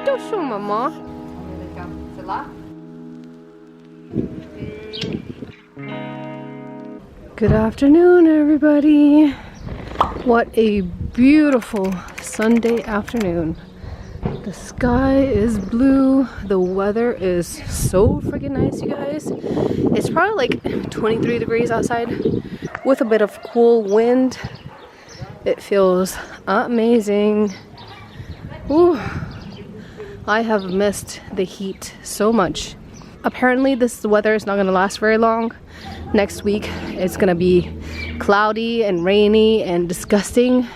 Xoxo, mama. Good afternoon, everybody. What a beautiful Sunday afternoon. The sky is blue. The weather is so freaking nice, you guys. It's probably like 23 degrees outside with a bit of cool wind. It feels amazing. Ooh, I have missed the heat so much. Apparently this weather is not going to last very long. Next week it's going to be cloudy and rainy and disgusting.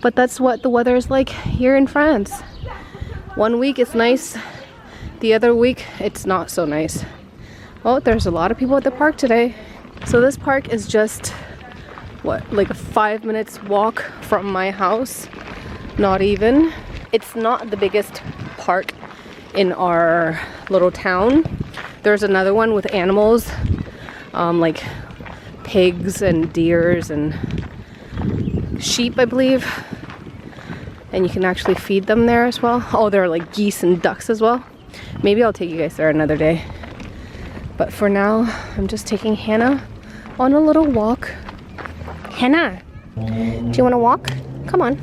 But that's what the weather is like here in France. One week it's nice, the other week it's not so nice. Oh, there's a lot of people at the park today. So this park is just, what, like a 5 minutes walk from my house? Not even. It's not the biggest park in our little town. There's another one with animals, like pigs and deers and sheep, I believe. And you can actually feed them there as well. Oh, there are like geese and ducks as well. Maybe I'll take you guys there another day. But for now, I'm just taking Hannah on a little walk. Hannah, do you want to walk? Come on.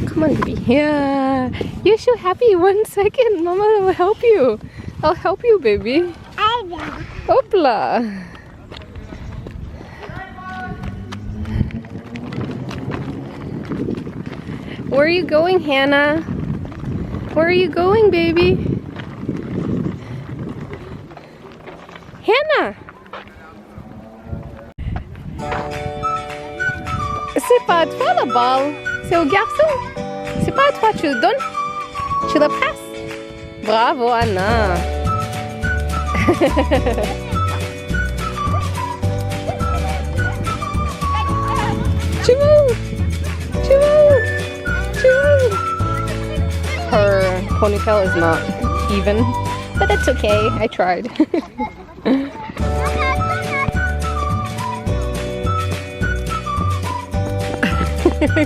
Come on, baby. Yeah. You're so happy. 1 second. Mama will help you. I'll help you, baby. Hopla. Where are you going, Hannah? Where are you going, baby? Hannah! C'est pas à toi la balle, c'est au garçon. C'est pas à toi, tu le donnes? Tu le passes? Bravo, Anna. Chimou! Chimou! Her ponytail is not even, but that's okay. I tried.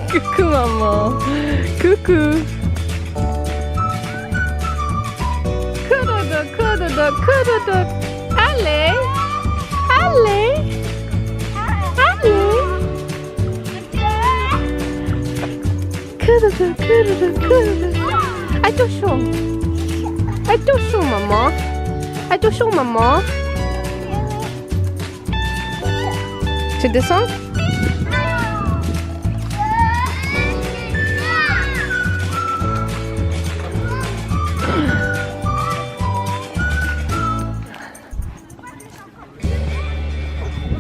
Coucou, maman. Coucou. Kudodo. Allez. Allez. Allez. Kudodo. Attention, maman. Attention, maman. Tu descends?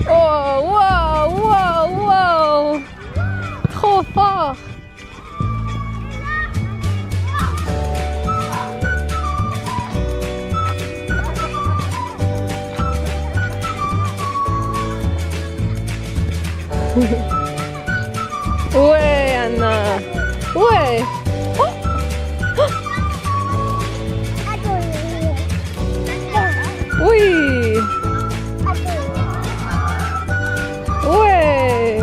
Oh, wow. Trop fort. Ouais, Anna. Ouais. Oh. Oui. Ouais.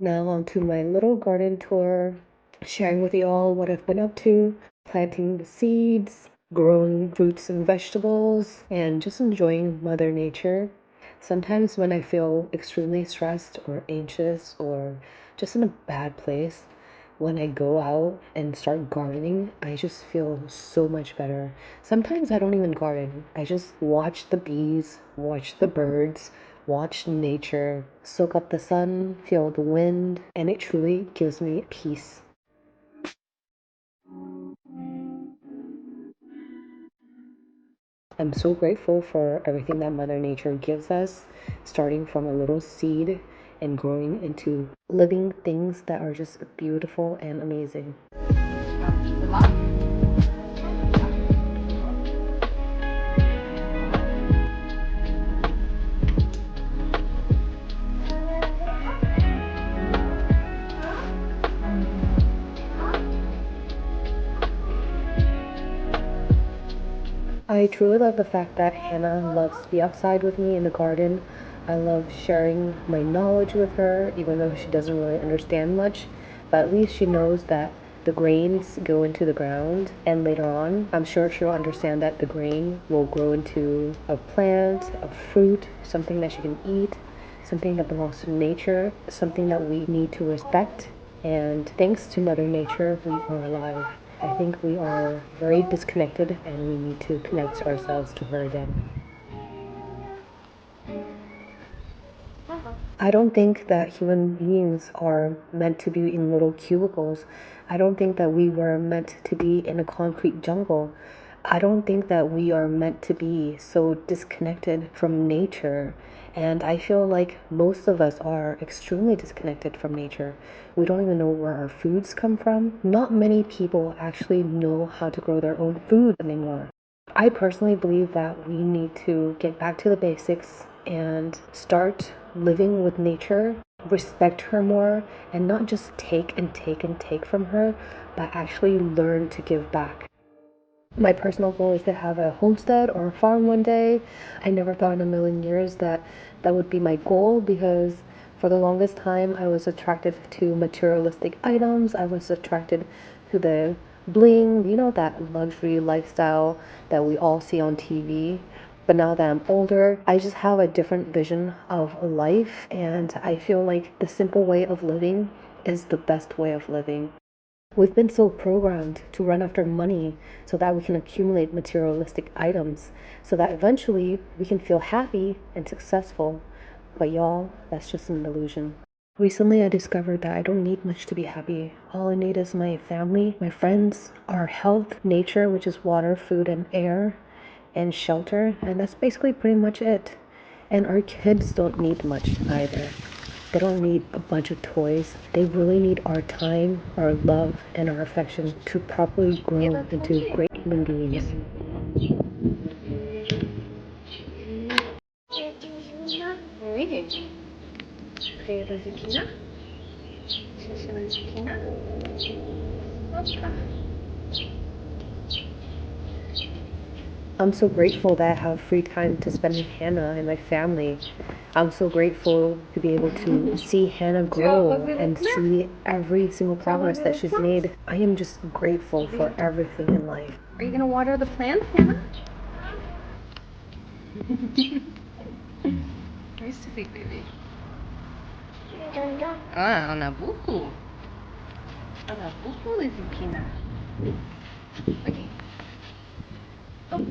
Now on to my little garden tour, sharing with you all what I've been up to, planting the seeds, growing fruits and vegetables, and just enjoying Mother Nature. Sometimes when I feel extremely stressed or anxious or just in a bad place, when I go out and start gardening, I just feel so much better. Sometimes I don't even garden. I just watch the bees, watch the birds, watch nature, soak up the sun, feel the wind, and it truly gives me peace. I'm so grateful for everything that Mother Nature gives us, starting from a little seed and growing into living things that are just beautiful and amazing. I truly love the fact that Hannah loves to be outside with me in the garden. I love sharing my knowledge with her, even though she doesn't really understand much. But at least she knows that the grains go into the ground, and later on, I'm sure she'll understand that the grain will grow into a plant, a fruit, something that she can eat, something that belongs to nature, something that we need to respect. And thanks to Mother Nature, we are alive. I think we are very disconnected and we need to connect ourselves to her again. I don't think that human beings are meant to be in little cubicles. I don't think that we were meant to be in a concrete jungle. I don't think that we are meant to be so disconnected from nature. And I feel like most of us are extremely disconnected from nature. We don't even know where our foods come from. Not many people actually know how to grow their own food anymore. I personally believe that we need to get back to the basics and start living with nature, respect her more, and not just take and take and take from her, but actually learn to give back. My personal goal is to have a homestead or a farm one day. I never thought in a million years that that would be my goal, because for the longest time I was attracted to materialistic items. I was attracted to the bling, that luxury lifestyle that we all see on TV. But now that I'm older, I just have a different vision of life, and I feel like the simple way of living is the best way of living. We've been so programmed to run after money so that we can accumulate materialistic items, so that eventually we can feel happy and successful. But y'all, that's just an illusion. Recently, I discovered that I don't need much to be happy. All I need is my family, my friends, our health, nature, which is water, food, and air, and shelter, and that's basically pretty much it. And our kids don't need much either. They don't need a bunch of toys. They really need our time, our love, and our affection to properly grow into great human beings. I'm so grateful that I have free time to spend with Hannah and my family. I'm so grateful to be able to see Hannah grow and see every single progress that she's made. I am just grateful for everything in life. Are you going to water the plants, Hannah? Where's the big baby? Ah, on a buku. On a buku is Pina. Okay. Oh.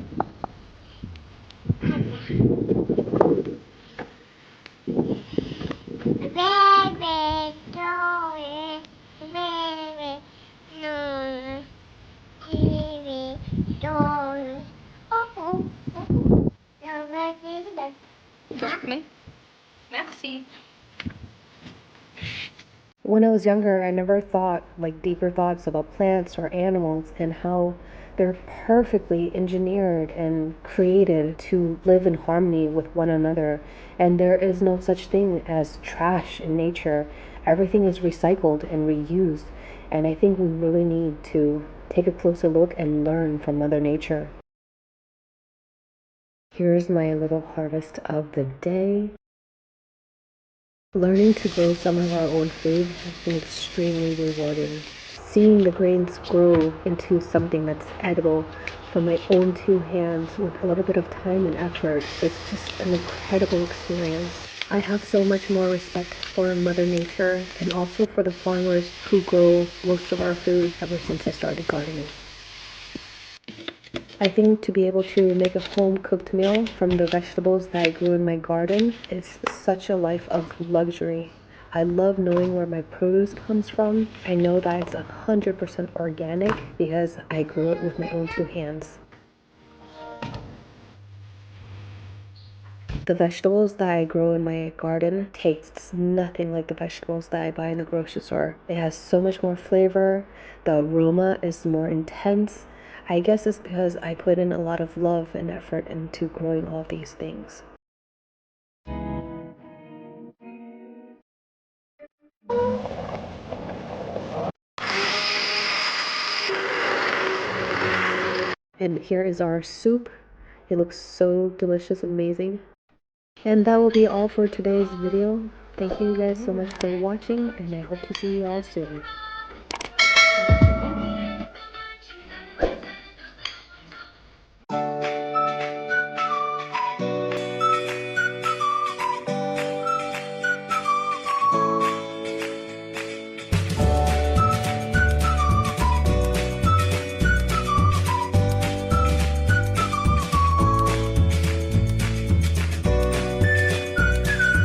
Merci. When I was younger, I never thought deeper thoughts about plants or animals and how they're perfectly engineered and created to live in harmony with one another. And there is no such thing as trash in nature. Everything is recycled and reused. And I think we really need to take a closer look and learn from Mother Nature. Here's my little harvest of the day. Learning to grow some of our own food has been extremely rewarding. Seeing the grains grow into something that's edible from my own two hands with a little bit of time and effort is just an incredible experience. I have so much more respect for Mother Nature and also for the farmers who grow most of our food ever since I started gardening. I think to be able to make a home-cooked meal from the vegetables that I grew in my garden is such a life of luxury. I love knowing where my produce comes from. I know that it's 100% organic because I grew it with my own two hands. The vegetables that I grow in my garden tastes nothing like the vegetables that I buy in the grocery store. It has so much more flavor. The aroma is more intense. I guess it's because I put in a lot of love and effort into growing all these things. And here is our soup. It looks so delicious and amazing. And that will be all for today's video. Thank you guys so much for watching, and I hope to see you all soon.